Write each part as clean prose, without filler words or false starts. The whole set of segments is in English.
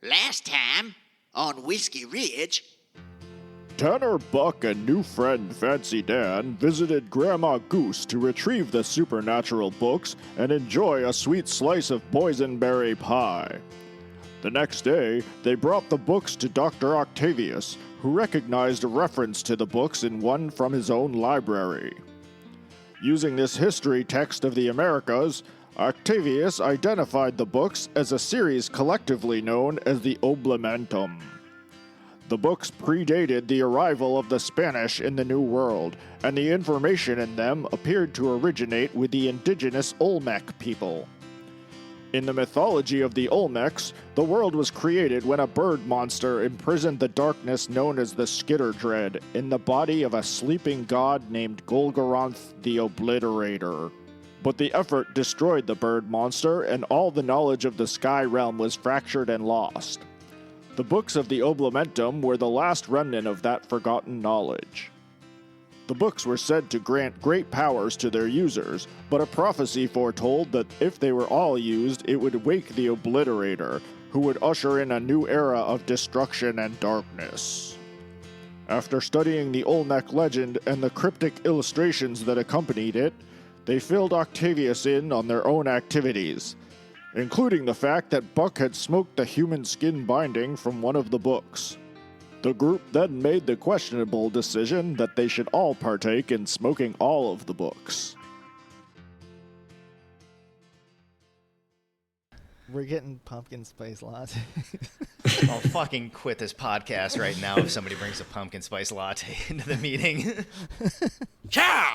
Last time, on Whiskey Ridge... Tanner, Buck, and new friend Fancy Dan visited Grandma Goose to retrieve the supernatural books and enjoy a sweet slice of boysenberry pie. The next day, they brought the books to Dr. Octavius, who recognized a reference to the books in one from his own library. Using this history text of the Americas, Octavius identified the books as a series collectively known as the Oblementum. The books predated the arrival of the Spanish in the New World, and the information in them appeared to originate with the indigenous Olmec people. In the mythology of the Olmecs, the world was created when a bird monster imprisoned the darkness known as the Skitterdread in the body of a sleeping god named Golgoroth the Obliterator. But the effort destroyed the bird monster, and all the knowledge of the sky realm was fractured and lost. The books of the Oblementum were the last remnant of that forgotten knowledge. The books were said to grant great powers to their users, but a prophecy foretold that if they were all used, it would wake the Obliterator, who would usher in a new era of destruction and darkness. After studying the Olmec legend and the cryptic illustrations that accompanied it, they filled Octavius in on their own activities, including the fact that Buck had smoked the human skin binding from one of the books. The group then made the questionable decision that they should all partake in smoking all of the books. We're getting pumpkin spice latte. I'll fucking quit this podcast right now if somebody brings a pumpkin spice latte into the meeting. Ciao!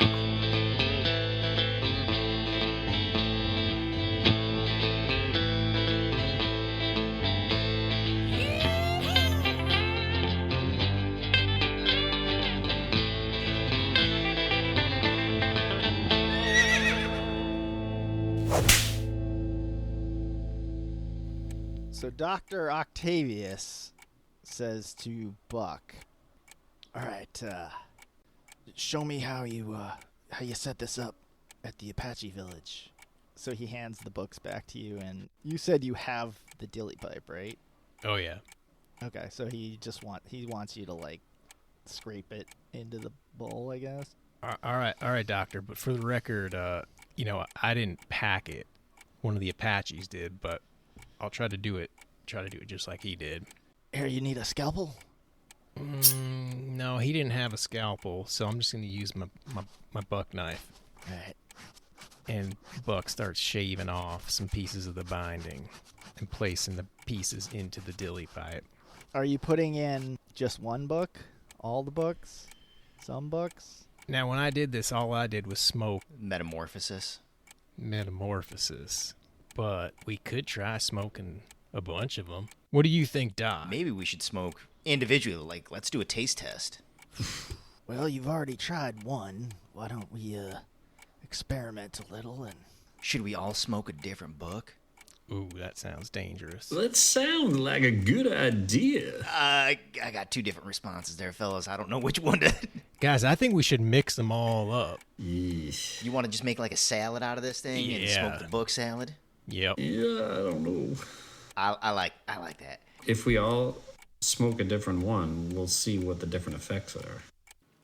So Dr. Octavius says to Buck, "All right, show me how you set this up at the Apache village." So he hands the books back to you, and you said you have the dilly pipe, right? Oh yeah. Okay, so he wants you to like scrape it into the bowl, I guess. All right, doctor. But for the record, I didn't pack it. One of the Apaches did, but I'll try to do it just like he did. Here, you need a scalpel? No, he didn't have a scalpel, so I'm just going to use my buck knife. All right. And Buck starts shaving off some pieces of the binding and placing the pieces into the dilly pipe. Are you putting in just one book? All the books? Some books? Now, when I did this, all I did was smoke Metamorphosis. But we could try smoking a bunch of them. What do you think, Doc? Maybe we should smoke individually. Like, let's do a taste test. Well, you've already tried one. Why don't we experiment a little and... Should we all smoke a different book? Ooh, that sounds dangerous. That sounds like a good idea. I got two different responses there, fellas. I don't know which one to... Guys, I think we should mix them all up. Yeesh. You want to just make like a salad out of this thing and smoke the book salad? Yep. Yeah, I don't know. I like that. If we all smoke a different one, we'll see what the different effects are.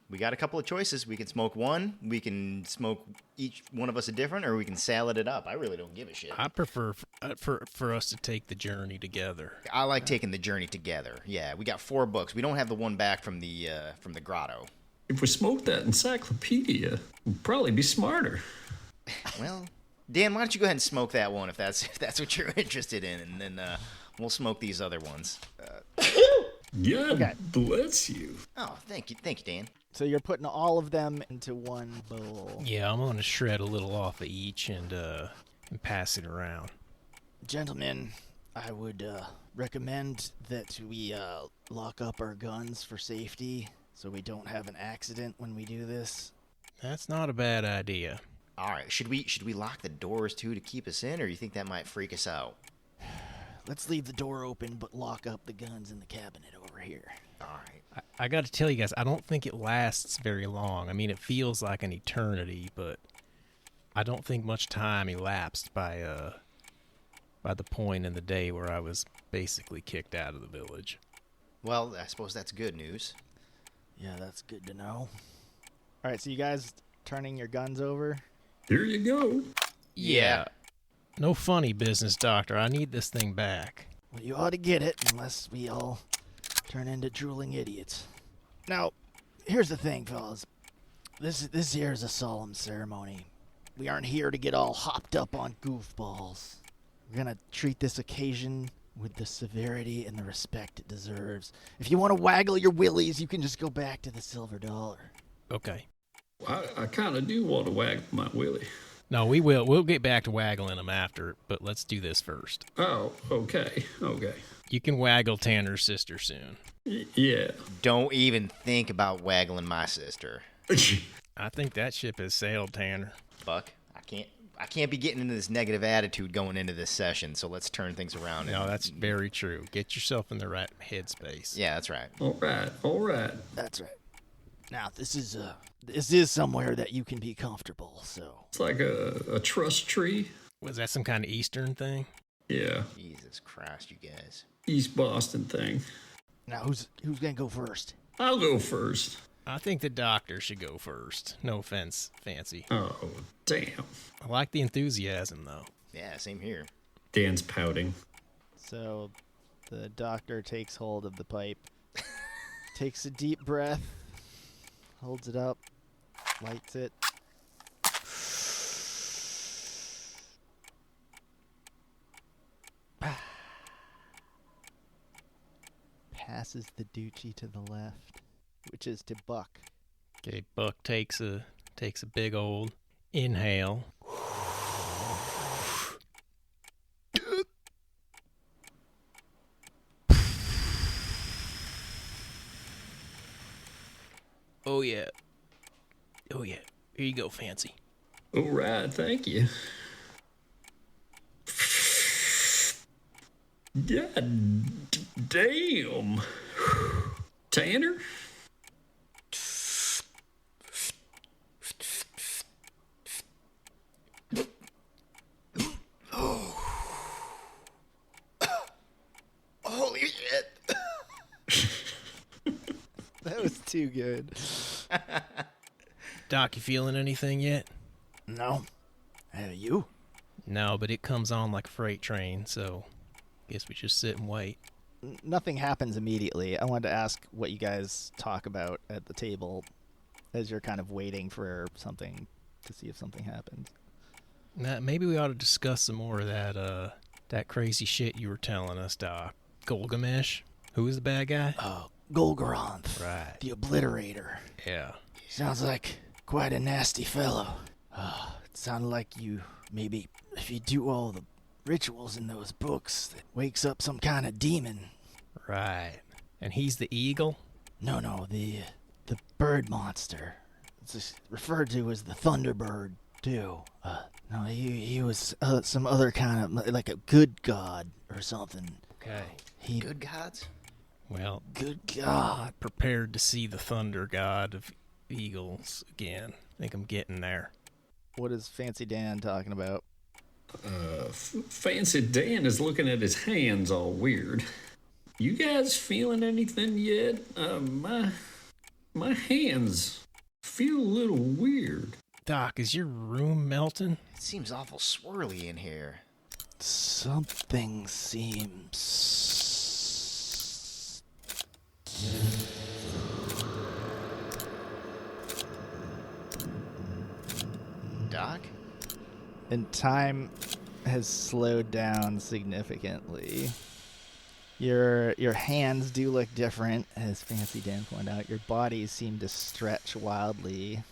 We got a couple of choices. We can smoke one. We can smoke each one of us a different, or we can salad it up. I really don't give a shit. I prefer for us to take the journey together. I like taking the journey together. Yeah, we got 4 books. We don't have the one back from the grotto. If we smoked that encyclopedia, we'd probably be smarter. Well, Dan, why don't you go ahead and smoke that one if that's what you're interested in, and then we'll smoke these other ones. God bless you. Oh, thank you, Dan. So you're putting all of them into one bowl. Yeah, I'm gonna shred a little off of each and pass it around. Gentlemen, I would recommend that we lock up our guns for safety so we don't have an accident when we do this. That's not a bad idea. All right, should we lock the doors too to keep us in, or you think that might freak us out? Let's leave the door open, but lock up the guns in the cabinet over here. All right. I got to tell you guys, I don't think it lasts very long. I mean, it feels like an eternity, but I don't think much time elapsed by by the point in the day where I was basically kicked out of the village. Well, I suppose that's good news. Yeah, that's good to know. All right, so you guys turning your guns over? Here you go. Yeah. No funny business, Doctor. I need this thing back. Well, you ought to get it, unless we all turn into drooling idiots. Now, here's the thing, fellas. This here is a solemn ceremony. We aren't here to get all hopped up on goofballs. We're gonna treat this occasion with the severity and the respect it deserves. If you want to waggle your willies, you can just go back to the silver dollar. Okay. I kind of do want to wag my willy. No, we will. We'll get back to waggling them after, but let's do this first. Oh, okay. You can waggle Tanner's sister soon. Yeah. Don't even think about waggling my sister. I think that ship has sailed, Tanner. Buck, I can't be getting into this negative attitude going into this session, so let's turn things around. No, that's very true. Get yourself in the right headspace. Yeah, that's right. All right. That's right. Now, this is somewhere that you can be comfortable, so... It's like a trust tree. Was that some kind of Eastern thing? Yeah. Jesus Christ, you guys. East Boston thing. Now, who's gonna go first? I'll go first. I think the doctor should go first. No offense, Fancy. Oh, damn. I like the enthusiasm, though. Yeah, same here. Dan's pouting. So, the doctor takes hold of the pipe, takes a deep breath, holds it up, lights it. Passes the doochie to the left, which is to Buck. Okay, Buck takes a big old inhale. Oh yeah. Here you go, Fancy. All right, thank you. God damn. Tanner? Holy shit. That was too good. Doc, you feeling anything yet? No. You? No, but it comes on like a freight train, so guess we just sit and wait. Nothing happens immediately. I wanted to ask what you guys talk about at the table as you're kind of waiting for something to see if something happens. Now, maybe we ought to discuss some more of that crazy shit you were telling us, Doc. Gilgamesh? Who is the bad guy? Golgoroth. Right. The Obliterator. Yeah. Sounds like quite a nasty fellow. It sounded like you, maybe, if you do all the rituals in those books, that wakes up some kind of demon. Right. And he's the eagle? No, the bird monster. It's just referred to as the Thunderbird, too. No, he was some other kind of, like a good god or something. Okay. Good gods? Well, Good god. prepared to see the thunder god of eagles again. I think I'm getting there. What is Fancy Dan talking about? Fancy Dan is looking at his hands all weird. You guys feeling anything yet? My hands feel a little weird. Doc, is your room melting? It seems awful swirly in here. Something seems... Doc? And time has slowed down significantly. Your hands do look different, as Fancy Dan pointed out. Your bodies seem to stretch wildly.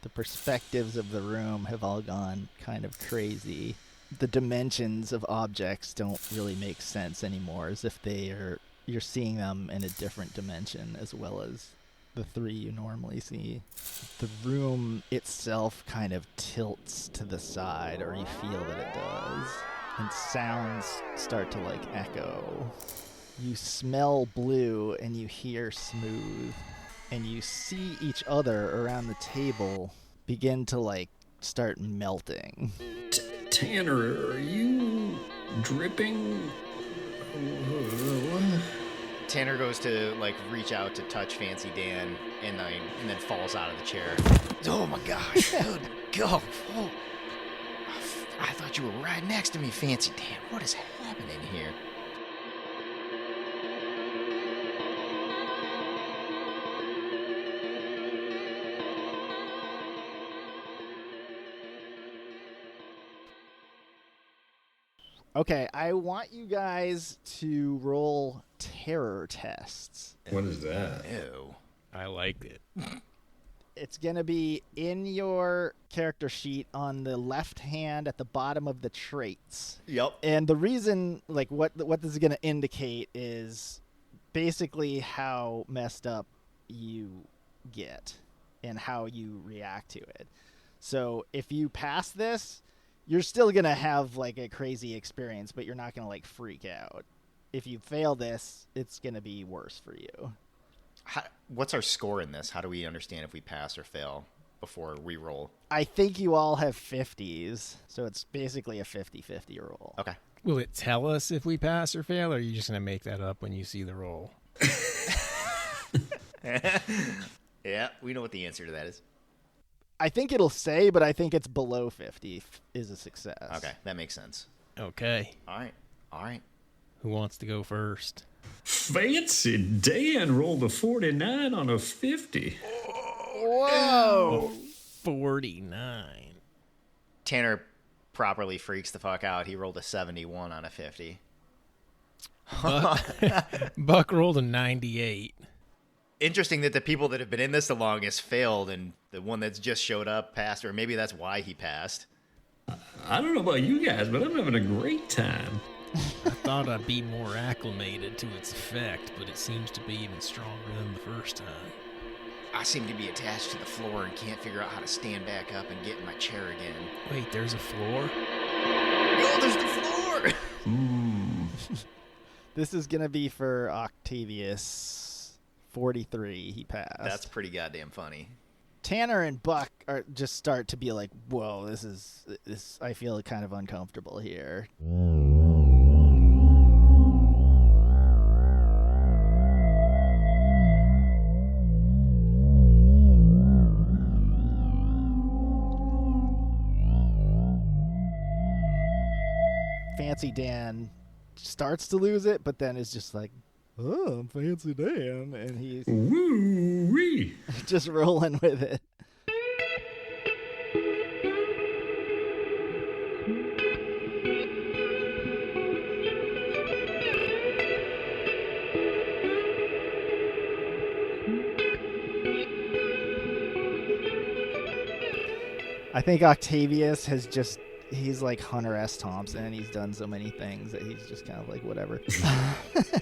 The perspectives of the room have all gone kind of crazy. The dimensions of objects don't really make sense anymore, as if you're seeing them in a different dimension as well as the three you normally see. The room itself kind of tilts to the side, or you feel that it does, and sounds start to like echo. You smell blue and you hear smooth, and you see each other around the table begin to like start melting. Tanner, are you dripping. What? Tanner goes to like reach out to touch Fancy Dan, and then falls out of the chair. Oh my gosh! Dude, go! Oh. I thought you were right next to me, Fancy Dan. What is happening here? Okay, I want you guys to roll terror tests. What is that? Ew. I like it. It's going to be in your character sheet on the left hand at the bottom of the traits. Yep. And the reason, like, what this is going to indicate is basically how messed up you get and how you react to it. So if you pass this, you're still going to have, like, a crazy experience, but you're not going to, like, freak out. If you fail this, it's going to be worse for you. What's our score in this? How do we understand if we pass or fail before we roll? I think you all have 50s, so it's basically a 50-50 roll. Okay. Will it tell us if we pass or fail, or are you just going to make that up when you see the roll? Yeah, we know what the answer to that is. I think it'll say, but I think it's below 50 is a success. Okay, that makes sense. Okay. All right. Who wants to go first? Fancy Dan rolled a 49 on a 50. Whoa! 49. Tanner properly freaks the fuck out. He rolled a 71 on a 50. Buck rolled a 98. Interesting that the people that have been in this the longest failed, and the one that's just showed up passed, or maybe that's why he passed. I don't know about you guys, but I'm having a great time. I thought I'd be more acclimated to its effect, but it seems to be even stronger than the first time. I seem to be attached to the floor and can't figure out how to stand back up and get in my chair again. Wait, there's a floor? Oh, there's the floor! This is going to be for Octavius. 43, he passed. That's pretty goddamn funny. Tanner and Buck just start to be like, whoa, this. I feel kind of uncomfortable here. Fancy Dan starts to lose it, but then is just like, oh, I'm Fancy Dan, and he's Woo-wee. just rolling with it. I think Octavius he's like Hunter S. Thompson, and he's done so many things that he's just kind of like, whatever.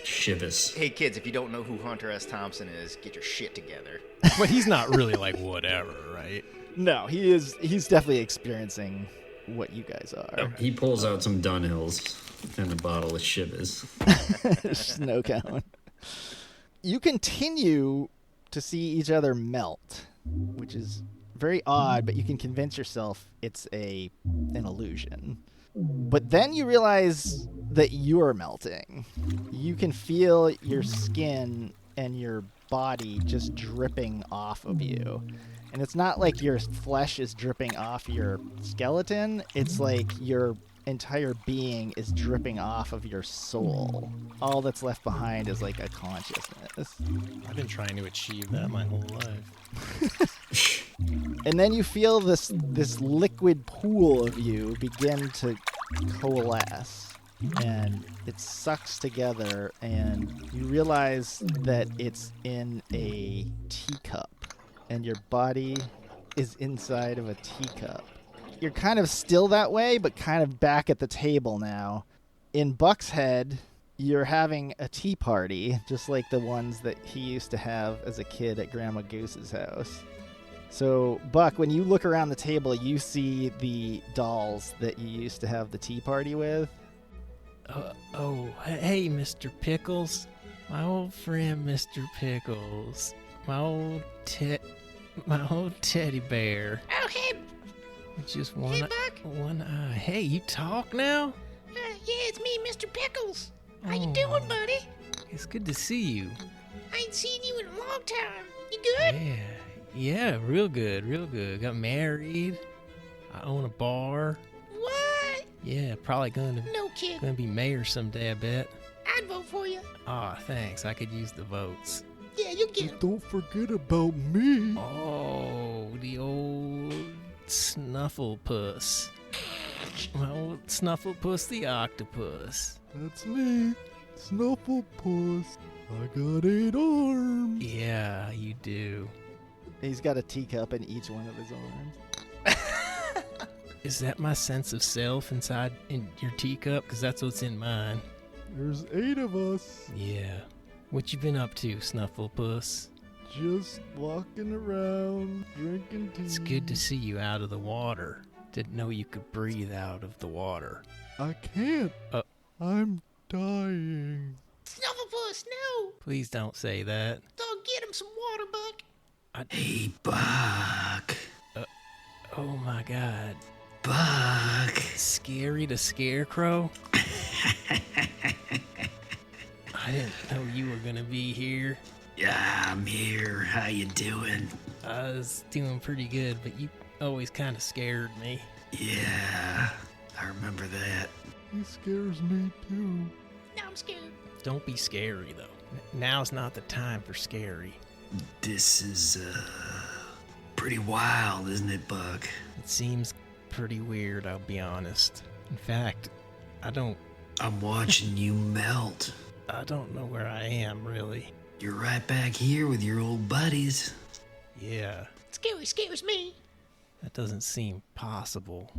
Shivers. Hey, kids, if you don't know who Hunter S. Thompson is, get your shit together. But he's not really like whatever, right? No, he's definitely experiencing what you guys are. He pulls out some Dunhills and a bottle of Shivers. Snow cone. You continue to see each other melt, which is very odd, but you can convince yourself it's an illusion. But then you realize that you're melting. You can feel your skin and your body just dripping off of you. And it's not like your flesh is dripping off your skeleton. It's like your entire being is dripping off of your soul. All that's left behind is like a consciousness. I've been trying to achieve that my whole life. And then you feel this liquid pool of you begin to coalesce, and it sucks together, and you realize that it's in a teacup, and your body is inside of a teacup. You're kind of still that way, but kind of back at the table now. In Buck's head, you're having a tea party, just like the ones that he used to have as a kid at Grandma Goose's house. So, Buck, when you look around the table, you see the dolls that you used to have the tea party with. Hey, Mr. Pickles. My old friend, Mr. Pickles. My old teddy bear. Oh, hey, With just Buck. one eye. Hey, you talk now? Yeah, it's me, Mr. Pickles. How you doing, buddy? It's good to see you. I ain't seen you in a long time. You good? Yeah, real good, real good. Got married. I own a bar. What? Yeah, probably gonna No kid. be mayor someday, I bet. I'd vote for you. Aw, thanks. I could use the votes. Yeah, you get 'em. Don't forget about me. Oh, the old Snufflepuss. My old Snufflepuss the octopus. That's me, Snufflepuss. I got 8 arms. Yeah, you do. He's got a teacup in each one of his arms. Is that my sense of self inside in your teacup? Because that's what's in mine. There's 8 of us. Yeah. What you been up to, Snufflepuss? Just walking around, drinking tea. It's good to see you out of the water. Didn't know you could breathe out of the water. I can't. I'm dying. Snufflepuss, no. Please don't say that. Dog, get him some water, Buck. Hey, Buck. Oh my god. Buck. Scary the Scarecrow? I didn't know you were gonna be here. Yeah, I'm here. How you doing? I was doing pretty good, but you always kind of scared me. Yeah, I remember that. He scares me too. Now I'm scared. Don't be scary, though. Now's not the time for scary. This is, pretty wild, isn't it, Buck? It seems pretty weird, I'll be honest. In fact, I'm watching you melt. I don't know where I am, really. You're right back here with your old buddies. Yeah, Scary scares me. that doesn't seem possible.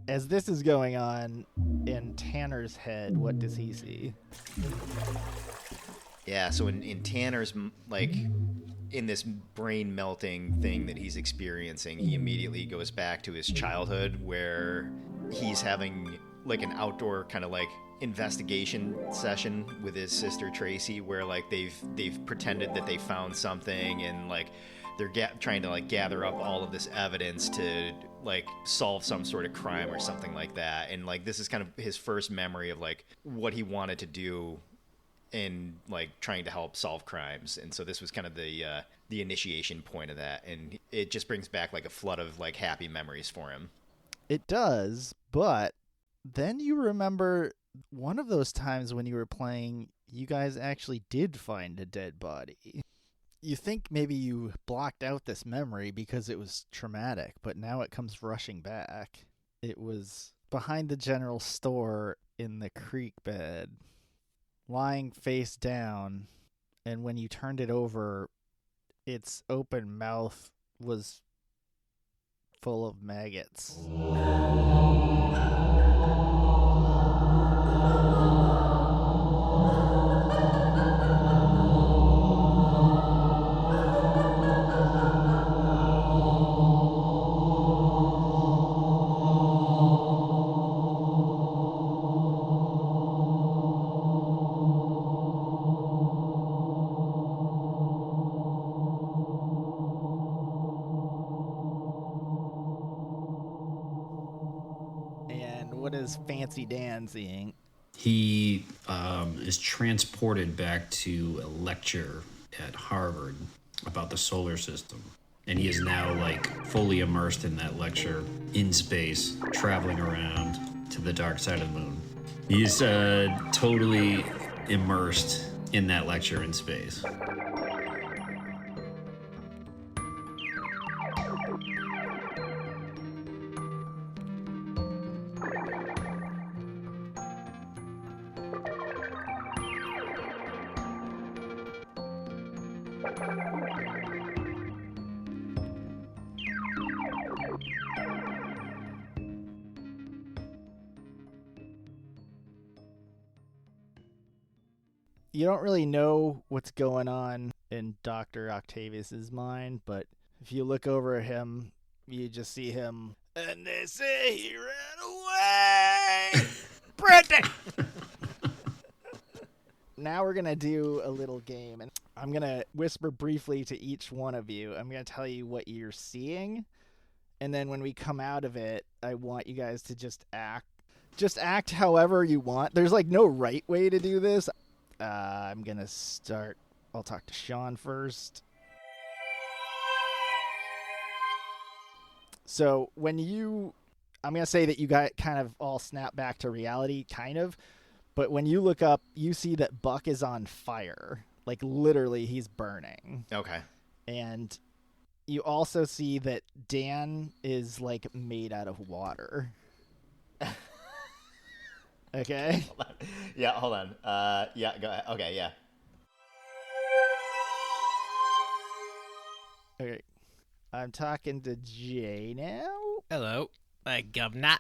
As this is going on in Tanner's head, what does he see? Yeah, so in Tanner's, like, in this brain melting thing that he's experiencing, he immediately goes back to his childhood where he's having, like, an outdoor kind of, like, investigation session with his sister Tracy where, like, they've pretended that they found something and, like, they're trying to, like, gather up all of this evidence to, like, solve some sort of crime or something like that. And, like, this is kind of his first memory of, like, what he wanted to do in, like, trying to help solve crimes. And so this was kind of the initiation point of that. And it just brings back, like, a flood of, like, happy memories for him. It does, but then you remember one of those times when you were playing, you guys actually did find a dead body. You think maybe you blocked out this memory because it was traumatic, but now it comes rushing back. It was behind the general store in the creek bed, lying face down, and when you turned it over, its open mouth was full of maggots. And what is Fancy Dan seeing? He is transported back to a lecture at Harvard about the solar system. And he is now, like, fully immersed in that lecture in space, traveling around to the dark side of the moon. He's totally immersed in that lecture in space. You don't really know what's going on in Dr. Octavius's mind, but if you look over at him, you just see him, and they say he ran away! Brendan! Now we're going to do a little game, and I'm going to whisper briefly to each one of you. I'm going to tell you what you're seeing, and then when we come out of it, I want you guys to just act Just act however you want. There's like no right way to do this. I'm gonna start. I'll talk to Sean first. So I'm gonna say that you got kind of all snap back to reality, kind of. But when you look up, you see that Buck is on fire. Like literally, he's burning. Okay. And you also see that Dan is like made out of water. Okay. Yeah, hold on. Yeah, go ahead. Okay, yeah. Okay. I'm talking to Jay now. Hello, my governor.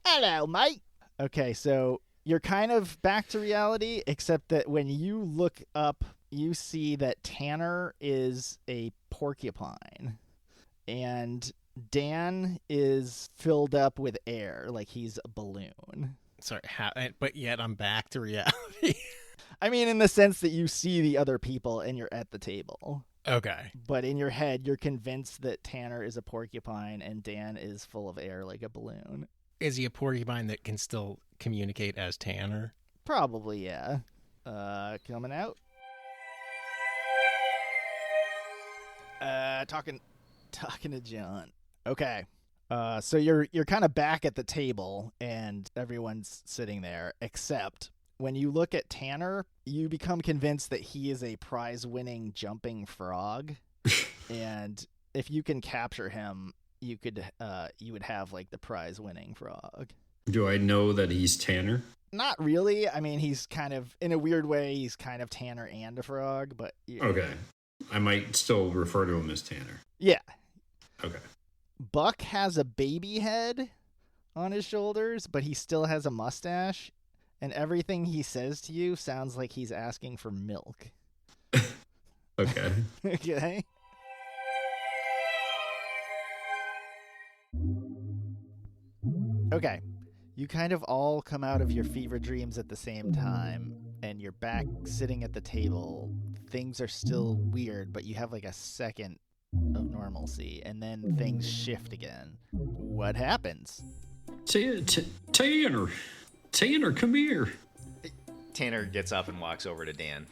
Hello, mate. Okay, so you're kind of back to reality, except that when you look up, you see that Tanner is a porcupine. And Dan is filled up with air, like he's a balloon. Sorry, but yet I'm back to reality. I mean, in the sense that you see the other people and you're at the table. Okay. But in your head, you're convinced that Tanner is a porcupine and Dan is full of air like a balloon. Is he a porcupine that can still communicate as Tanner? Probably, yeah. Coming out. Talking to John. Okay. So you're kind of back at the table and everyone's sitting there, except when you look at Tanner, you become convinced that he is a prize-winning jumping frog. And if you can capture him, you would have like the prize-winning frog. Do I know that he's Tanner? Not really. I mean, he's kind of, in a weird way, he's kind of Tanner and a frog, but... Okay. I might still refer to him as Tanner. Yeah. Okay. Buck has a baby head on his shoulders, but he still has a mustache, and everything he says to you sounds like he's asking for milk. Okay. Okay? Okay. You kind of all come out of your fever dreams at the same time, and you're back sitting at the table. Things are still weird, but you have like a second of normalcy, and then things shift again. What happens? Tanner, come here. Tanner gets up and walks over to Dan.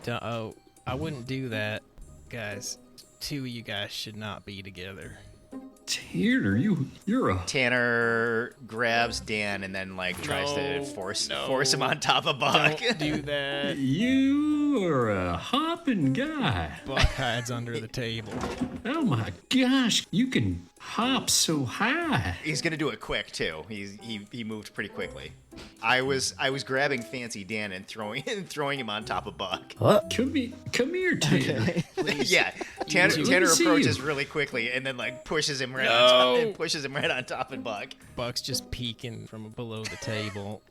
Oh, I wouldn't do that, guys. Two of you guys should not be together. Tanner, you're a... Tanner grabs Dan and then like tries to force him on top of Buck. Don't do that. You are a hopping guy. Buck hides under the table. Oh my gosh, you can hop so high. He's gonna do it quick too. He moved pretty quickly. I was grabbing Fancy Dan and throwing him on top of Buck. Come here, Tanner. Okay. Yeah, Tanner see approaches you. really quickly and then like pushes him right on top of Buck. Buck's just peeking from below the table,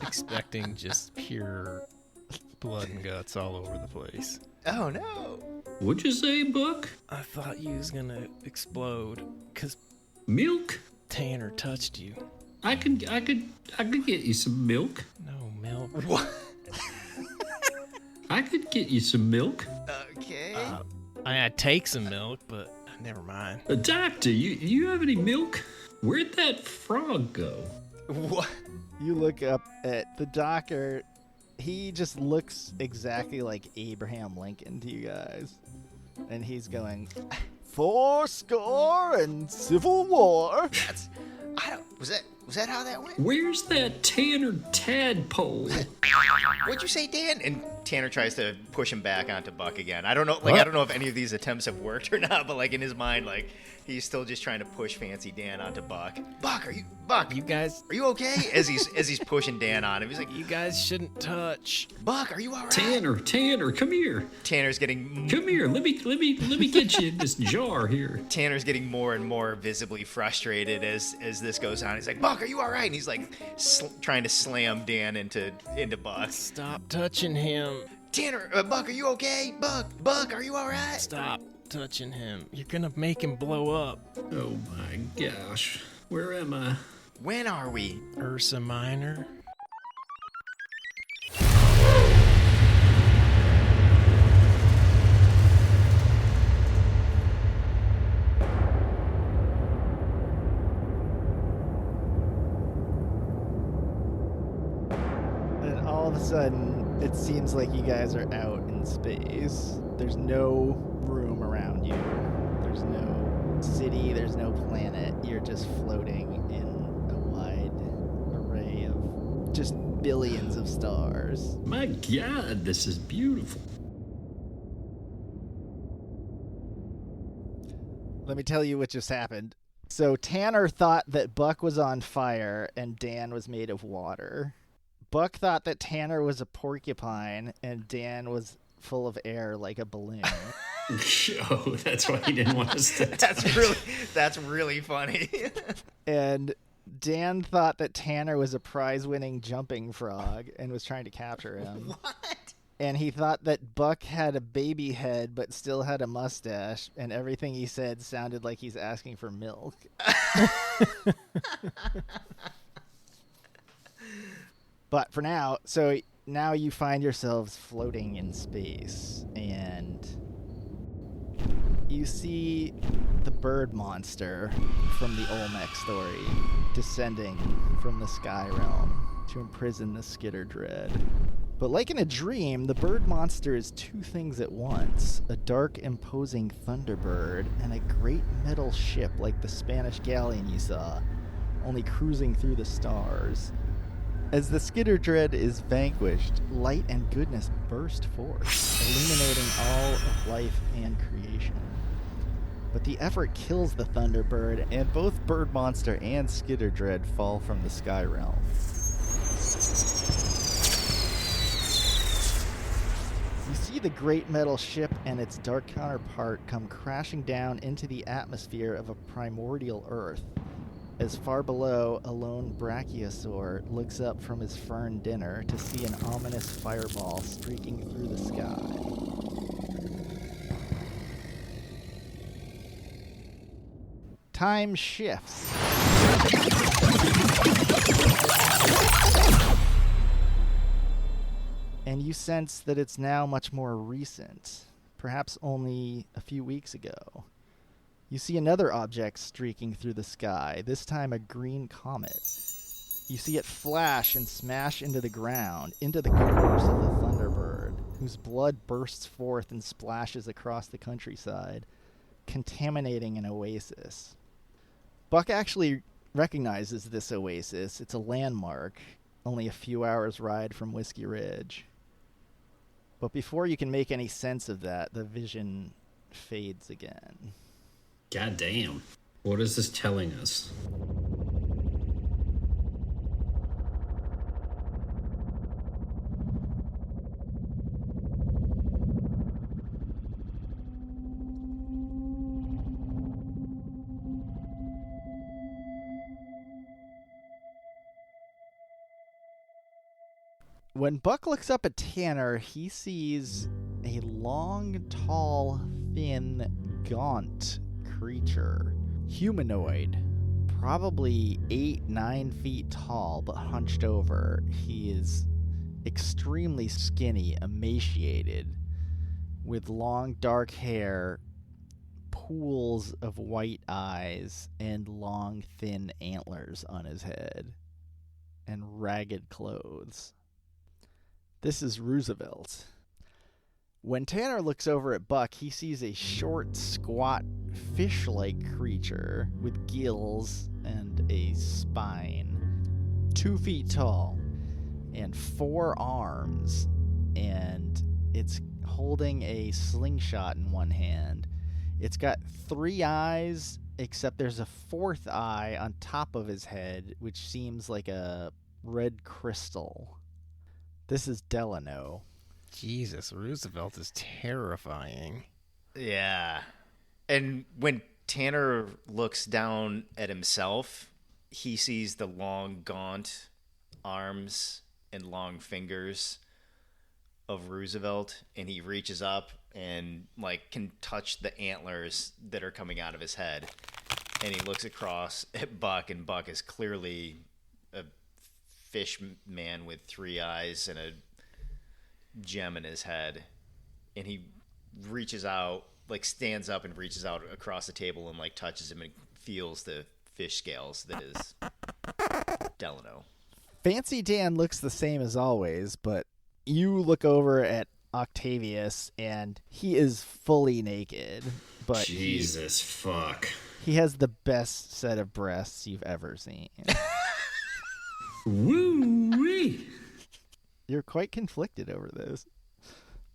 expecting just pure blood and guts all over the place. Oh no! What'd you say, Buck? I thought you was gonna explode, 'cause Milk? Tanner touched you. I could get you some milk. No milk. What? I could get you some milk. Okay. I'd take some milk, but never mind. Doctor, you have any milk? Where'd that frog go? What? You look up at the doctor. He just looks exactly like Abraham Lincoln to you guys. And he's going, 4 and Civil War. Was that how that went? Where's that Tanner tadpole? What'd you say, Dan? And Tanner tries to push him back onto Buck again. I don't know. I don't know if any of these attempts have worked or not. But like in his mind, like he's still just trying to push Fancy Dan onto Buck. Buck, You guys, are you okay? As he's pushing Dan on him, he's like, you guys shouldn't touch. Buck, are you all right? Tanner, come here. Tanner's getting Come here. Let me get you in this jar here. Tanner's getting more and more visibly frustrated as this goes on. He's like, Buck, are you all right? And he's like trying to slam Dan into Buck. Stop touching him. Tanner, Buck, are you okay? Buck, are you all right? Stop touching him. You're gonna make him blow up. Oh my gosh. Where am I? When are we? Ursa Minor. sudden, it seems like you guys are out in space. There's no room around you. There's no city. There's no planet. You're just floating in a wide array of just billions of stars. My God, this is beautiful. Let me tell you what just happened. So Tanner thought that Buck was on fire and Dan was made of water. Buck thought that Tanner was a porcupine and Dan was full of air like a balloon. Oh, that's why he didn't want us to. That's really funny. And Dan thought that Tanner was a prize-winning jumping frog and was trying to capture him. What? And he thought that Buck had a baby head but still had a mustache, and everything he said sounded like he's asking for milk. But for now, so now you find yourselves floating in space, and you see the bird monster from the Olmec story descending from the sky realm to imprison the Skitterdread. But like in a dream, the bird monster is two things at once: a dark, imposing thunderbird and a great metal ship like the Spanish galleon you saw, only cruising through the stars. As the Skitterdread is vanquished, light and goodness burst forth, illuminating all of life and creation. But the effort kills the Thunderbird, and both Bird Monster and Skitterdread fall from the Sky Realm. You see the great metal ship and its dark counterpart come crashing down into the atmosphere of a primordial Earth. As far below, a lone brachiosaur looks up from his fern dinner to see an ominous fireball streaking through the sky. Time shifts. And you sense that it's now much more recent, perhaps only a few weeks ago. You see another object streaking through the sky, this time a green comet. You see it flash and smash into the ground, into the course of the Thunderbird, whose blood bursts forth and splashes across the countryside, contaminating an oasis. Buck actually recognizes this oasis. It's a landmark, only a few hours' ride from Whiskey Ridge. But before you can make any sense of that, the vision fades again. God damn. What is this telling us? When Buck looks up at Tanner, he sees a long, tall, thin, gaunt creature. Humanoid. Probably 8-9 feet tall, but hunched over. He is extremely skinny, emaciated, with long dark hair, pools of white eyes, and long thin antlers on his head, and ragged clothes. This is Roosevelt. When Tanner looks over at Buck, he sees a short, squat, fish-like creature with gills and a spine, 2 feet tall, and 4 arms, and it's holding a slingshot in one hand. It's got 3 eyes, except there's a 4th eye on top of his head, which seems like a red crystal. This is Delano. Jesus, Roosevelt is terrifying. Yeah. And when Tanner looks down at himself, he sees the long, gaunt arms and long fingers of Roosevelt, and he reaches up and can touch the antlers that are coming out of his head. And he looks across at Buck, and Buck is clearly a fish man with 3 eyes and a gem in his head. And he reaches out, stands up and reaches out across the table and touches him and feels the fish scales that is Delano. Fancy Dan looks the same as always, but You look over at Octavius, and he is fully naked, but Jesus fuck. he has the best set of breasts you've ever seen. Woo-wee. You're quite conflicted over this.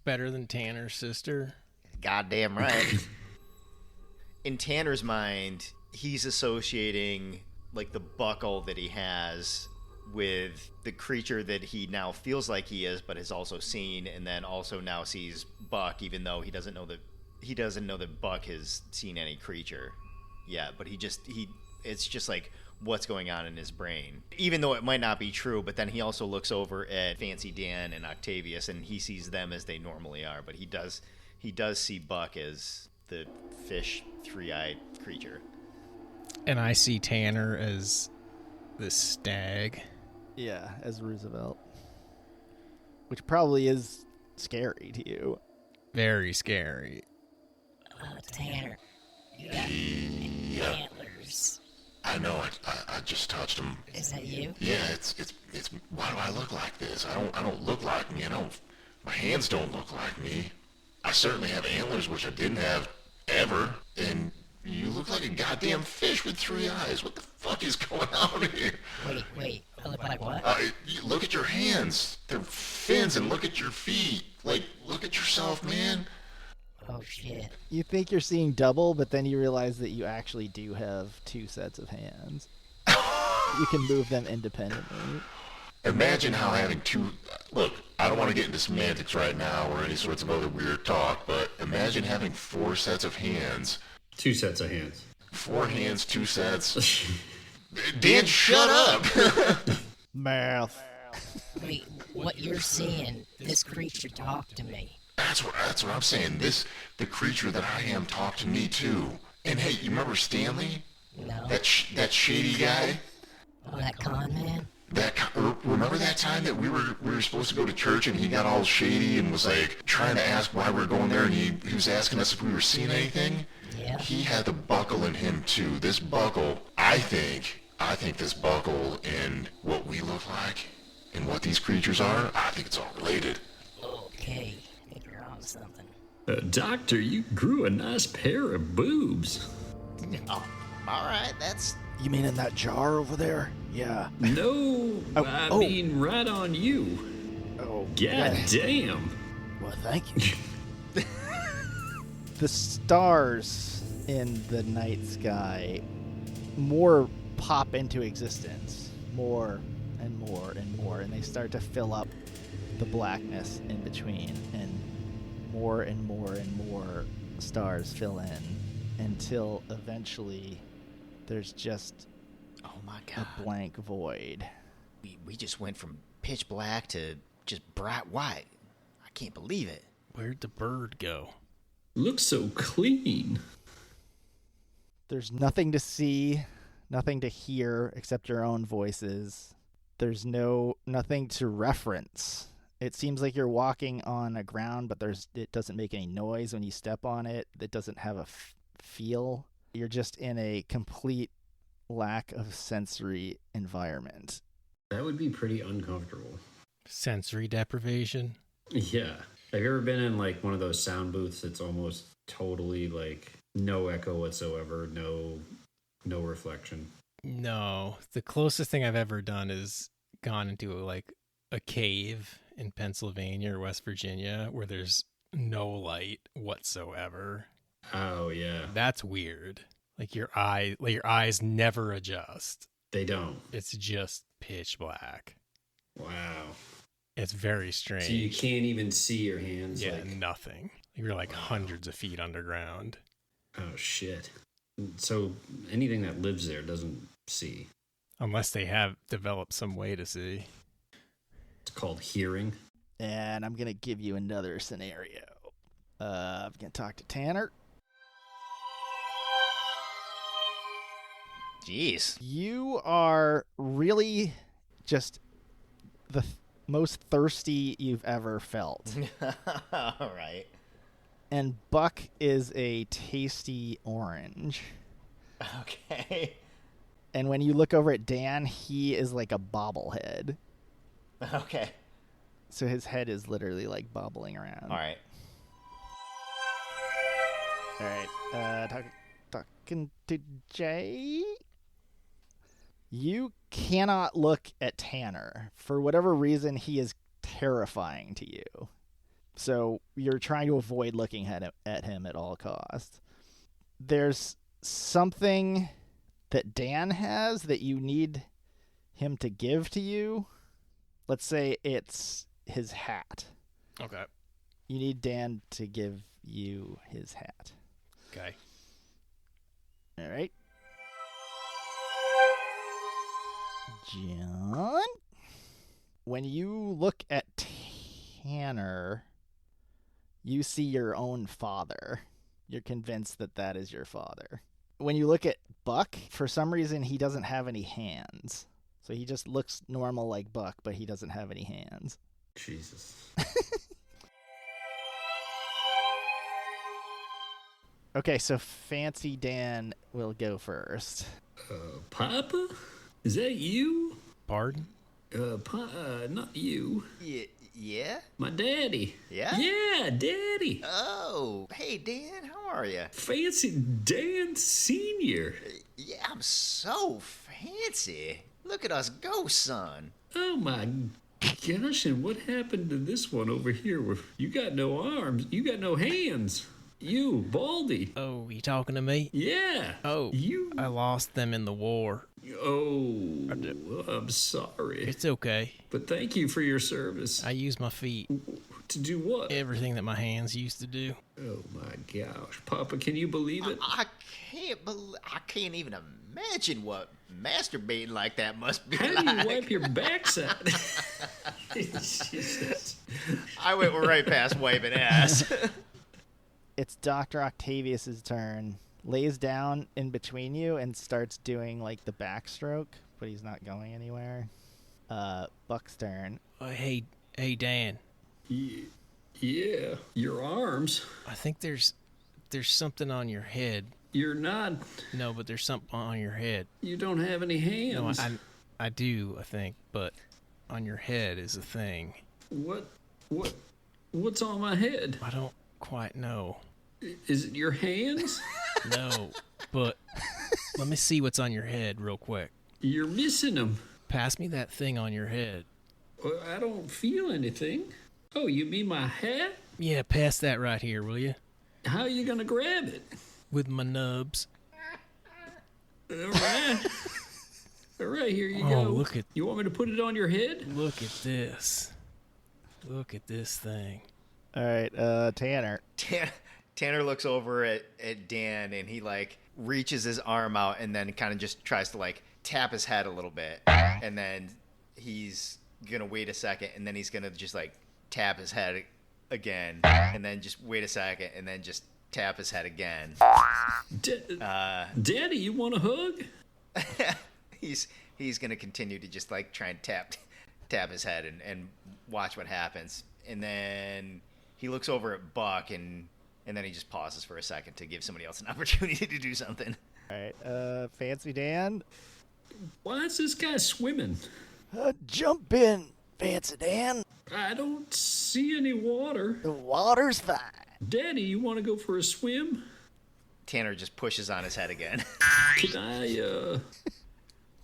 Better than Tanner's sister. Goddamn right. In Tanner's mind, he's associating like the buckle that he has with the creature that he now feels like he is, but has also seen, and then also now sees Buck, even though he doesn't know that Buck has seen any creature yet. But it's just like what's going on in his brain, even though it might not be true. But then he also looks over at Fancy Dan and Octavius, and he sees them as they normally are, but he does see Buck as the fish, three-eyed creature. And I see Tanner as the stag. Yeah, as Roosevelt. Which probably is scary to you. Very scary. Tanner, you got antlers. I know. I just touched him. Is that you? Yeah, it's. Why do I look like this? I don't look like me. My hands don't look like me. I certainly have antlers, which I didn't have ever. And you look like a goddamn fish with 3 eyes. What the fuck is going on here? Wait. I look like what? Look at your hands. They're fins, and look at your feet. Like, look at yourself, man. Oh, shit. You think you're seeing double, but then you realize that you actually do have 2 sets of hands. You can move them independently. Imagine how having two... Look, I don't want to get into semantics right now or any sorts of other weird talk, but imagine having 4 sets of hands. 2 sets of hands. 4 hands, 2 sets. Dan, shut up! Math. Wait, what you're seeing, this creature talked to me. That's what I'm saying. The creature that I am talked to me too. And hey, you remember Stanley? No. That shady guy? Oh, that con man? Remember that time that we were supposed to go to church and he got all shady and was like trying to ask why we were going there, and he was asking us if we were seeing anything? Yeah. He had the buckle in him too. This buckle, I think this buckle and what we look like and what these creatures are, I think it's all related. Okay, I think you're on something. Doctor, you grew a nice pair of boobs. Oh, all right, that's... You mean in that jar over there? Yeah. No, Oh, I oh. mean right on you. Oh, God damn. Well, thank you. The stars in the night sky more pop into existence. More and more and more. And they start to fill up the blackness in between. And more and more and more stars fill in until eventually there's just Oh my god. a blank void. We just went from pitch black to just bright white. I can't believe it. Where'd the bird go? Looks so clean. There's nothing to see, nothing to hear except your own voices. There's nothing to reference. It seems like you're walking on a ground, but it doesn't make any noise when you step on it. It doesn't have a feel. You're just in a complete lack of sensory environment. That would be pretty uncomfortable. Sensory deprivation. Yeah. Have you ever been in like one of those sound booths that's almost totally like no echo whatsoever, no reflection? No, the closest thing I've ever done is gone into like a cave in Pennsylvania or West Virginia where there's no light whatsoever. Oh yeah. That's weird. Like your eyes never adjust. They don't. It's just pitch black. Wow. It's very strange. So you can't even see your hands? Yeah, like... nothing. You're like hundreds of feet underground. Oh shit. So anything that lives there doesn't see. Unless they have developed some way to see. It's called hearing. And I'm going to give you another scenario. I'm going to talk to Tanner. Jeez. You are really just the most thirsty you've ever felt. All right. And Buck is a tasty orange. Okay. And when you look over at Dan, he is like a bobblehead. Okay. So his head is literally like bobbling around. All right. All right. Talking to Jay. You cannot look at Tanner. For whatever reason, he is terrifying to you. So you're trying to avoid looking at him at all costs. There's something that Dan has that you need him to give to you. Let's say it's his hat. Okay. You need Dan to give you his hat. Okay. All right. John, when you look at Tanner, you see your own father. You're convinced that that is your father. When you look at Buck, for some reason, he doesn't have any hands. So he just looks normal like Buck, but he doesn't have any hands. Jesus. Okay, so Fancy Dan will go first. Papa? Is that you? Pardon? Not you. Yeah? My daddy. Yeah? Yeah, daddy. Oh, hey, Dan, how are you? Fancy Dan Sr. Yeah, I'm so fancy. Look at us go, son. Oh my gosh, and what happened to this one over here where you got no arms, you got no hands? You, Baldy. Oh, you talking to me? Yeah. Oh, You. I lost them in the war. Oh, I'm sorry. It's okay. But thank you for your service. I use my feet. To do what? Everything that my hands used to do. Oh my gosh. Papa, can you believe it? I can't even imagine what masturbating like that must be How like. do you wipe your backside? Jesus. I went right past wiping ass. It's Dr. Octavius's turn. Lays down in between you and starts doing like the backstroke, but he's not going anywhere. Buck's turn. Hey, Dan. Yeah, your arms. I think there's something on your head. You're not. No, but there's something on your head. You don't have any No, hands. I do, I think, but on your head is a thing. What's on my head? I don't quite know. Is it your hands? No, but let me see what's on your head real quick. You're missing them. Pass me that thing on your head. I don't feel anything. Oh, you mean my hat? Yeah, pass that right here, will you? How are you gonna grab it? With my nubs. All right. All right, here you Oh, go. look at- You want me to put it on your head? Look at this. Look at this thing. All right, Tanner. Tanner looks over at Dan and he like reaches his arm out and then kind of just tries to like tap his head a little bit, and then he's gonna wait a second and then he's gonna just like tap his head again and then just wait a second and then just tap his head again. Daddy, you want a hug? He's gonna continue to just like try and tap his head and watch what happens, and then he looks over at Buck and then he just pauses for a second to give somebody else an opportunity to do something. All right, Fancy Dan. Why is this guy swimming? Jump in, Fancy Dan. I don't see any water. The water's fine. Daddy, you want to go for a swim? Tanner just pushes on his head again.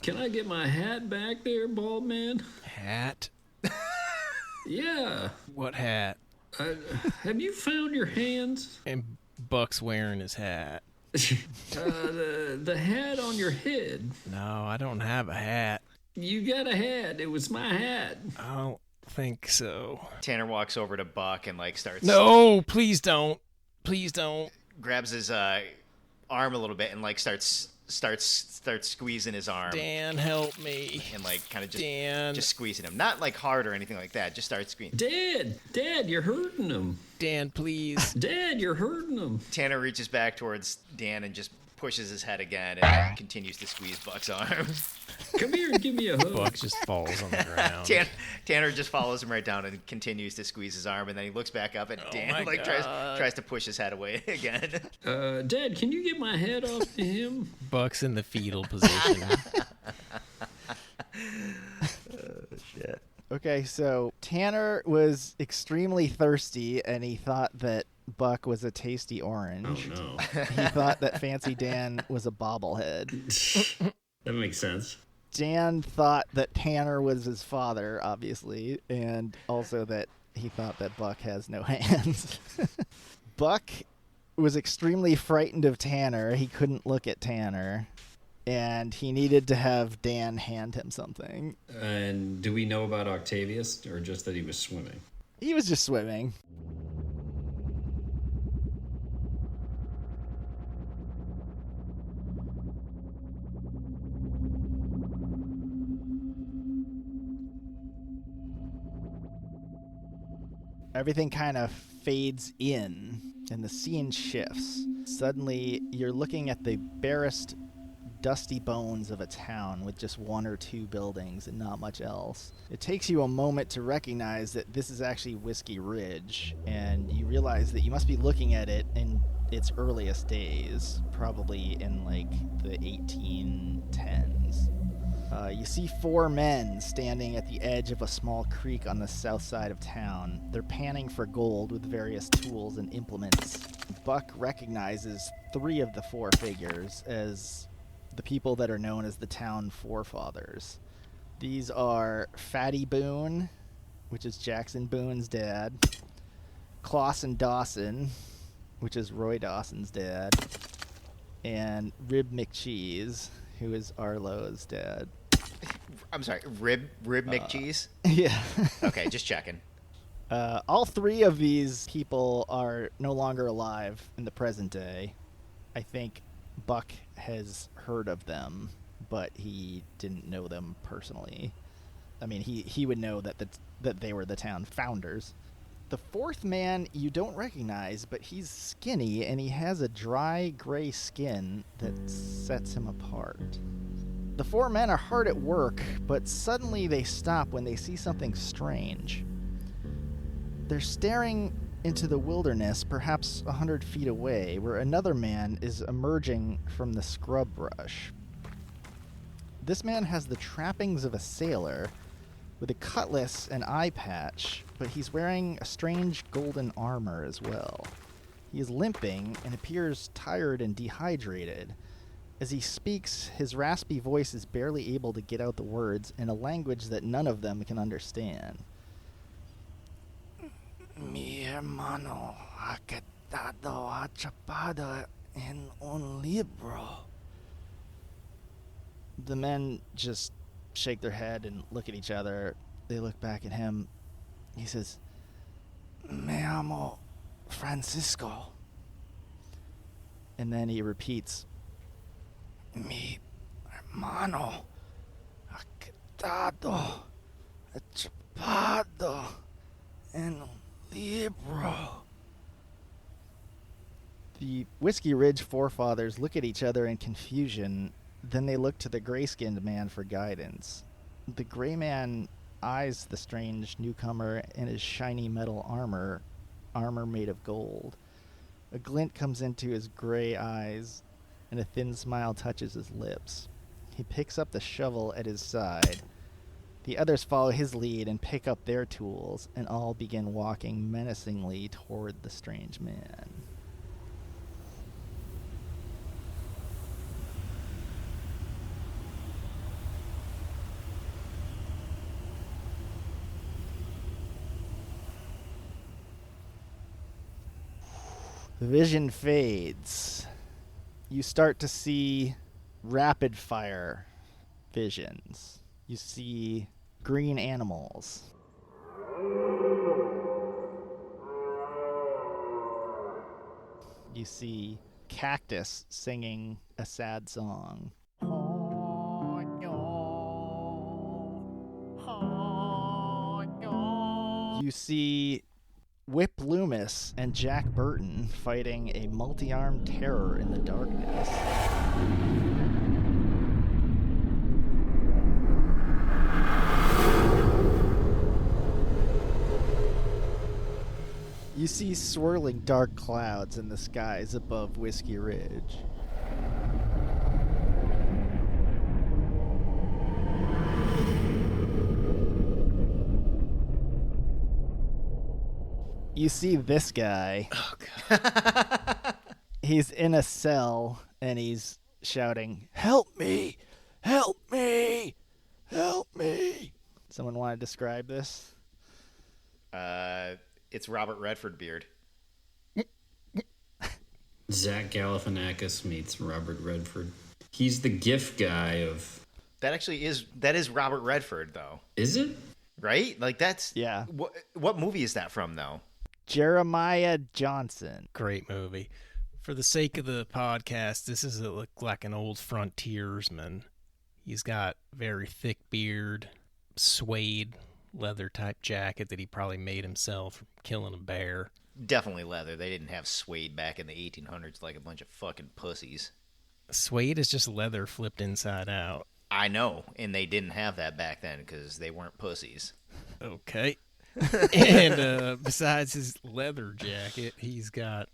Can I get my hat back there, bald man? Hat? Yeah. What hat? Have you found your hands? And Buck's wearing his hat. The hat on your head. No, I don't have a hat. You got a hat. It was my hat. I don't think so. Tanner walks over to Buck and like starts No, please don't. Please don't. grabs his arm a little bit and like starts squeezing his arm. Dan, help me. And like kind of Dan. just squeezing him, not like hard or anything like that. Just start squeezing. Dad, you're hurting him. Dan, please. Dad, you're hurting him. Tanner reaches back towards Dan and just pushes his head again and continues to squeeze Buck's arm. Come here and give me a hug. Buck just falls on the ground. Tanner just follows him right down and continues to squeeze his arm, and then he looks back up at Dan, my like God. tries to push his head away again. Dad, can you get my head off to him? Buck's in the fetal position. Shit. Okay, so Tanner was extremely thirsty, and he thought that Buck was a tasty orange. Oh, no. He thought that Fancy Dan was a bobblehead. That makes sense. Dan thought that Tanner was his father, obviously, and also that he thought that Buck has no hands. Buck was extremely frightened of Tanner. He couldn't look at Tanner, and he needed to have Dan hand him something. And do we know about Octavius, or just that he was swimming? He was just swimming. Everything kind of fades in, and the scene shifts. Suddenly, you're looking at the barest, dusty bones of a town with just one or two buildings and not much else. It takes you a moment to recognize that this is actually Whiskey Ridge, and you realize that you must be looking at it in its earliest days, probably in like the 1810s. You see four men standing at the edge of a small creek on the south side of town. They're panning for gold with various tools and implements. Buck recognizes three of the four figures as the people that are known as the town forefathers. These are Fatty Boone, which is Jackson Boone's dad, Clausen Dawson, which is Roy Dawson's dad, and Rib McCheese, who is Arlo's dad. I'm sorry, Rib McCheese? Yeah. Okay, just checking. All three of these people are no longer alive in the present day. I think Buck has heard of them, but he didn't know them personally. I mean, he would know that that they were the town founders. The fourth man you don't recognize, but he's skinny and he has a dry gray skin that sets him apart. The four men are hard at work, but suddenly they stop when they see something strange. They're staring into the wilderness, perhaps 100 feet away, where another man is emerging from the scrub brush. This man has the trappings of a sailor, with a cutlass and eye patch, but he's wearing a strange golden armor as well. He is limping and appears tired and dehydrated. As he speaks, his raspy voice is barely able to get out the words in a language that none of them can understand. Mi hermano ha quedado atrapado en un libro. The men just shake their head and look at each other. They look back at him. He says, Me llamo Francisco. And then he repeats, Mi hermano ha quedado atrapado en un libro. The Whiskey Ridge forefathers look at each other in confusion. Then they look to the gray-skinned man for guidance. The gray man eyes the strange newcomer in his shiny metal armor made of gold. A glint comes into his gray eyes, and a thin smile touches his lips. He picks up the shovel at his side. The others follow his lead and pick up their tools, and all begin walking menacingly toward the strange man. The vision fades. You start to see rapid fire visions. You see green animals. You see cactus singing a sad song. You see Whip Loomis and Jack Burton fighting a multi-armed terror in the darkness. You see swirling dark clouds in the skies above Whiskey Ridge. You see this guy. Oh, God. He's in a cell, and he's shouting, "Help me! Help me! Help me!" Someone want to describe this? It's Robert Redford beard. Zach Galifianakis meets Robert Redford. He's the gift guy of... That is Robert Redford, though. Is it? Right? Like, that's... Yeah. What movie is that from, though? Jeremiah Johnson. Great movie. For the sake of the podcast, this is look like an old frontiersman. He's got very thick beard, suede leather type jacket that he probably made himself from killing a bear. Definitely leather. They didn't have suede back in the 1800s like a bunch of fucking pussies. Suede is just leather flipped inside out. I know, and they didn't have that back then because they weren't pussies. Okay. And besides his leather jacket, he's got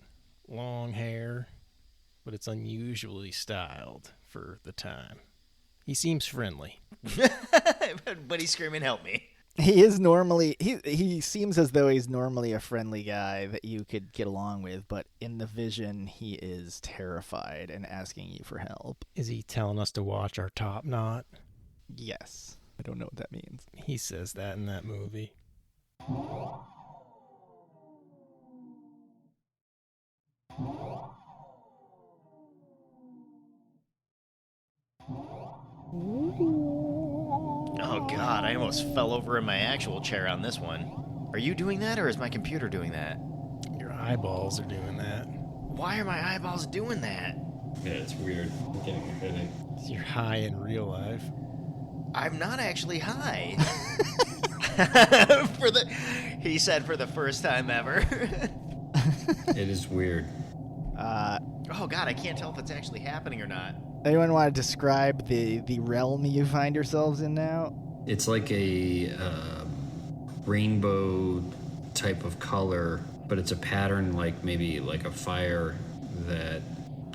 long hair, but it's unusually styled for the time. He seems friendly. But he's screaming, "Help me." He is normally he seems as though he's normally a friendly guy that you could get along with, but in the vision he is terrified and asking you for help. Is he telling us to watch our top knot? Yes. I don't know what that means. He says that in that movie. Oh God, I almost fell over in my actual chair on this one. Are you doing that, or is my computer doing that? Your eyeballs are doing that. Why are my eyeballs doing that? Yeah, it's weird. I'm getting a headache. You're high in real life. I'm not actually high. He said for the first time ever. It is weird. Oh God, I can't tell if it's actually happening or not. Anyone want to describe the realm you find yourselves in now? It's like a rainbow type of color, but it's a pattern like maybe like a fire that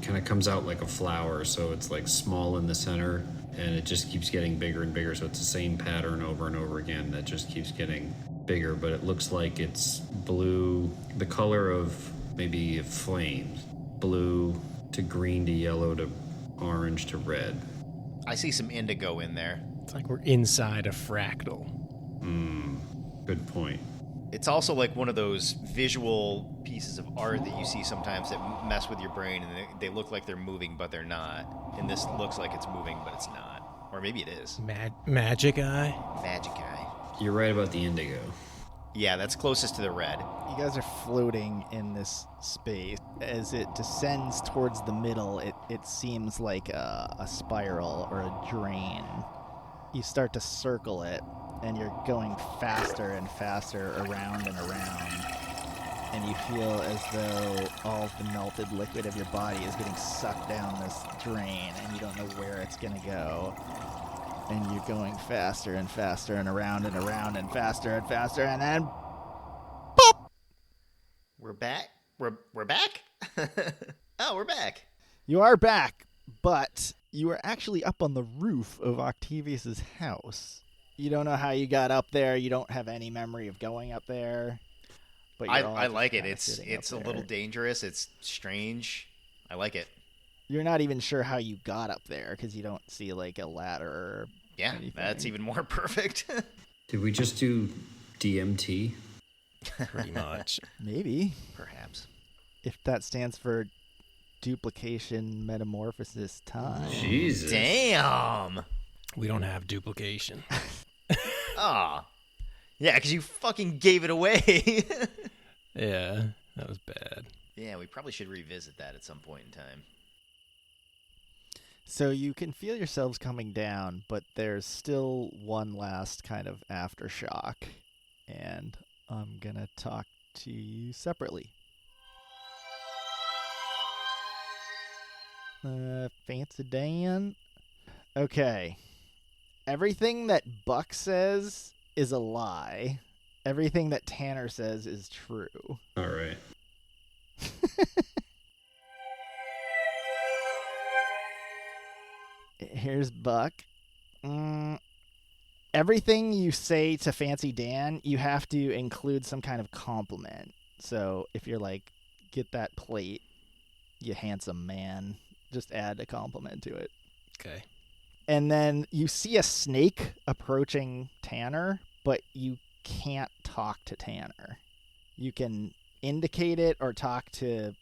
kind of comes out like a flower. So it's like small in the center, and it just keeps getting bigger and bigger. So it's the same pattern over and over again that just keeps getting bigger, but it looks like it's blue, the color of maybe flames, blue to green to yellow to orange to red. I see some indigo in there. It's like we're inside a fractal. Good point. It's also like one of those visual pieces of art that you see sometimes that mess with your brain, and they look like they're moving, but they're not. And this looks like it's moving, but it's not. Or maybe it is. Magic eye? Magic eye. You're right about the indigo. Yeah, that's closest to the red. You guys are floating in this space. As it descends towards the middle, it seems like a spiral or a drain. You start to circle it, and you're going faster and faster around and around. And you feel as though all of the melted liquid of your body is getting sucked down this drain, and you don't know where it's going to go. And you're going faster and faster and around and faster and faster, and then pop! We're back? We're back? Oh, we're back. You are back, but you are actually up on the roof of Octavius's house. You don't know how you got up there. You don't have any memory of going up there. But I like it. It's a little dangerous. It's strange. I like it. You're not even sure how you got up there because you don't see like a ladder or anything. That's even more perfect. Did we just do DMT? Pretty much. Maybe. Perhaps. If that stands for duplication, metamorphosis, time. Jesus. Damn. We don't have duplication. Aw. Yeah, because you fucking gave it away. Yeah, that was bad. Yeah, we probably should revisit that at some point in time. So you can feel yourselves coming down, but there's still one last kind of aftershock. And I'm going to talk to you separately. Fancy Dan. Okay. Everything that Buck says is a lie. Everything that Tanner says is true. All right. Here's Buck. Everything you say to Fancy Dan, you have to include some kind of compliment. So if you're like, get that plate, you handsome man, just add a compliment to it. Okay. And then you see a snake approaching Tanner, but you can't talk to Tanner. You can indicate it or talk to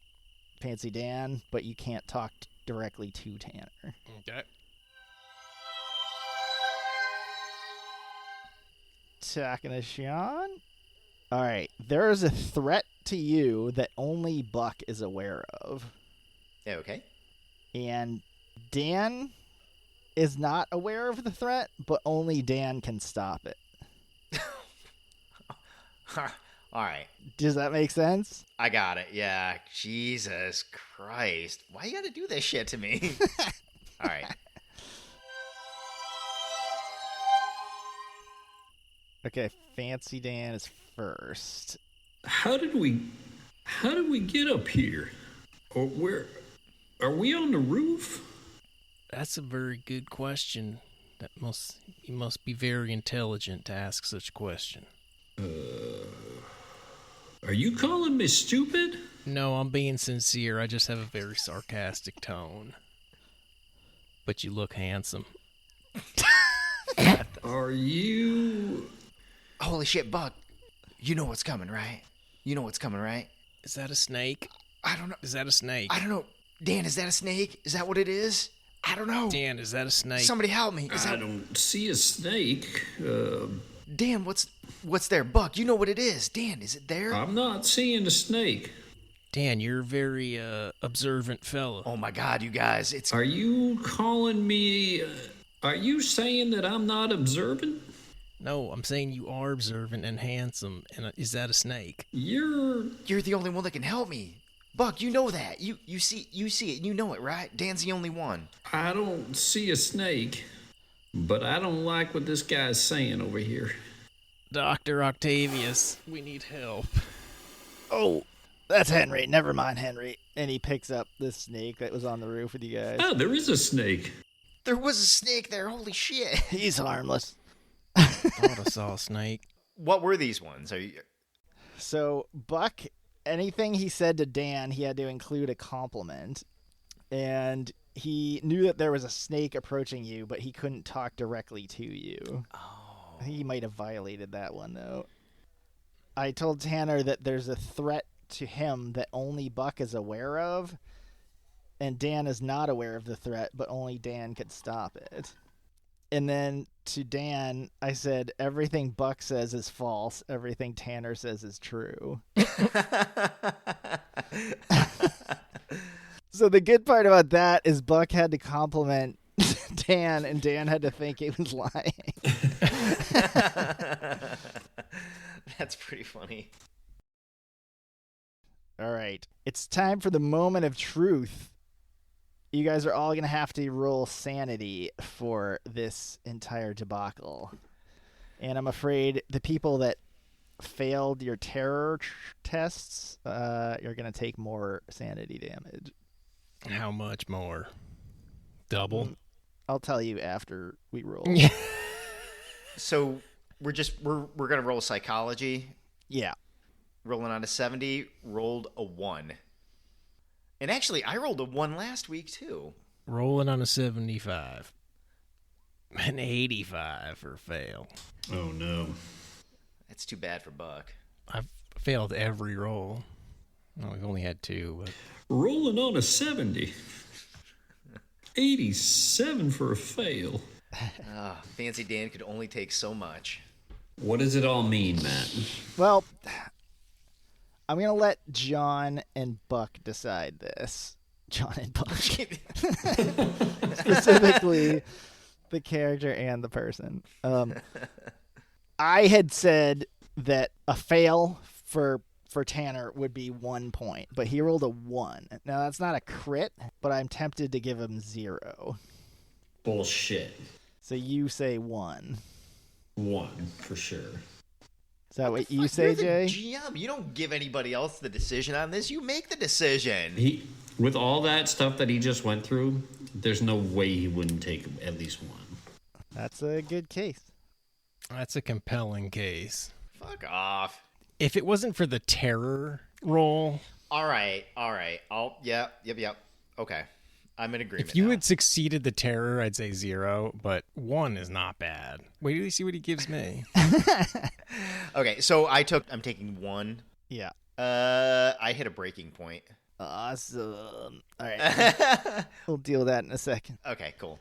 Fancy Dan, but you can't talk directly to Tanner. Okay. Talking to Sean. All right. There is a threat to you that only Buck is aware of. Okay. And Dan is not aware of the threat, but only Dan can stop it. All right. Does that make sense? I got it. Yeah. Jesus Christ. Why you gotta do this shit to me? All right. Okay, Fancy Dan is first. How did we get up here? Or where are we on the roof? That's a very good question. You must be very intelligent to ask such a question. Are you calling me stupid? No, I'm being sincere. I just have a very sarcastic tone. But you look handsome. Are you... Holy shit, Buck. You know what's coming, right? You know what's coming, right? Is that a snake? I don't know. Is that a snake? I don't know. Dan, is that a snake? Is that what it is? I don't know. Dan, is that a snake? Somebody help me. I don't see a snake. Dan, what's there? Buck, you know what it is. Dan, is it there? I'm not seeing a snake. Dan, you're a very observant fellow. Oh my God, you guys. Are you calling me... are you saying that I'm not observant? No, I'm saying you are observant and handsome. And is that a snake? You're the only one that can help me. Buck, you know that. You see it. You know it, right? Dan's the only one. I don't see a snake, but I don't like what this guy's saying over here. Dr. Octavius, we need help. Oh, that's Henry. Never mind, Henry. And he picks up the snake that was on the roof with you guys. Oh, there is a snake. There was a snake there. Holy shit. He's harmless. Thought I saw a snake. What were these ones? So, Buck, anything he said to Dan, he had to include a compliment. And he knew that there was a snake approaching you, but he couldn't talk directly to you. Oh. He might have violated that one, though. I told Tanner that there's a threat to him that only Buck is aware of, and Dan is not aware of the threat, but only Dan could stop it. And then to Dan, I said, everything Buck says is false. Everything Tanner says is true. So the good part about that is Buck had to compliment Dan, and Dan had to think he was lying. That's pretty funny. All right. It's time for the moment of truth. You guys are all going to have to roll sanity for this entire debacle. And I'm afraid the people that failed your terror tests, you're going to take more sanity damage. How much more? Double? I'll tell you after we roll. So we're gonna roll psychology. Yeah. Rolling on a 70, rolled a 1. And actually, I rolled a 1 last week too. Rolling on a 75. An 85 for fail. Oh, no. That's too bad for Buck. I've failed every roll. Well, we've only had 2, but... Rolling on a 70. 87 for a fail. Fancy Dan could only take so much. What does it all mean, Matt? Well, I'm going to let John and Buck decide this. John and Buck. Specifically, the character and the person. I had said that a fail for Tanner would be 1 point, but he rolled a 1. Now, that's not a crit, but I'm tempted to give him 0. Bullshit. So you say 1. 1, for sure. Is that what you say, Jay? You're the GM. You don't give anybody else the decision on this. You make the decision. With all that stuff that he just went through, there's no way he wouldn't take at least 1. That's a good case. That's a compelling case. Fuck off. If it wasn't for the terror roll, All right. Yep. Okay. I'm in agreement. if you now. had succeeded the terror, I'd say 0, but 1 is not bad. Wait till you see what he gives me. Okay, so I'm taking 1. Yeah. I hit a breaking point. Awesome. All right. We'll deal with that in a second. Okay, cool.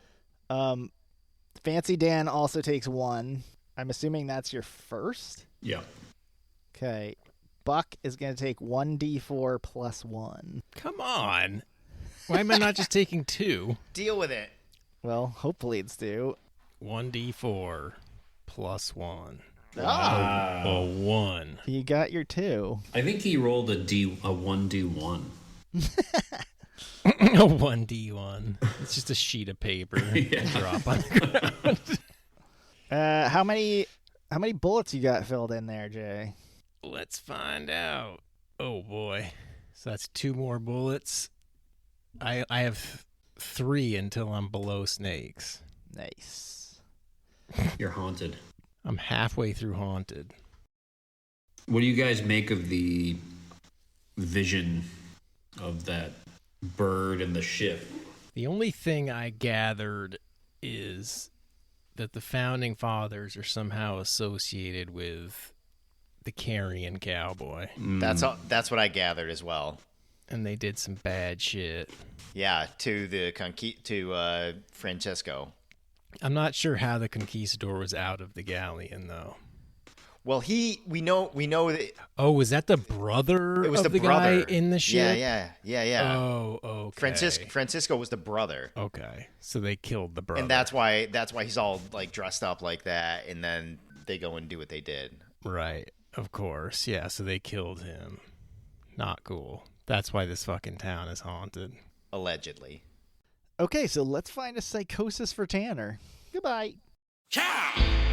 Fancy Dan also takes 1. I'm assuming that's your first? Yeah. Okay. Buck is going to take 1d4 plus 1. Come on. Why am I not just taking 2? Deal with it. Well, hopefully it's 2. 1d4 plus 1. Ah. A 1. You got your 2. I think he rolled a 1d1. A 1d1. It's just a sheet of paper. Drop on the ground. How many bullets you got filled in there, Jay? Let's find out. Oh boy. So that's 2 more bullets. I have 3 until I'm below snakes. Nice. You're haunted. I'm halfway through haunted. What do you guys make of the vision of that bird and the ship? The only thing I gathered is that the founding fathers are somehow associated with the carrion cowboy, That's what I gathered as well. and they did some bad shit. Yeah, to Francesco. I'm not sure how the conquistador was out of the galleon, though. Well, we know that Oh, was that the brother it was of the guy brother in the ship? Yeah. Oh, okay. Francisco was the brother. Okay, so they killed the brother. And that's why he's all like dressed up like that, and then they go and do what they did. Right, of course. Yeah, so they killed him. Not cool. That's why this fucking town is haunted. Allegedly. Okay, so let's find a psychosis for Tanner. Goodbye. Cha!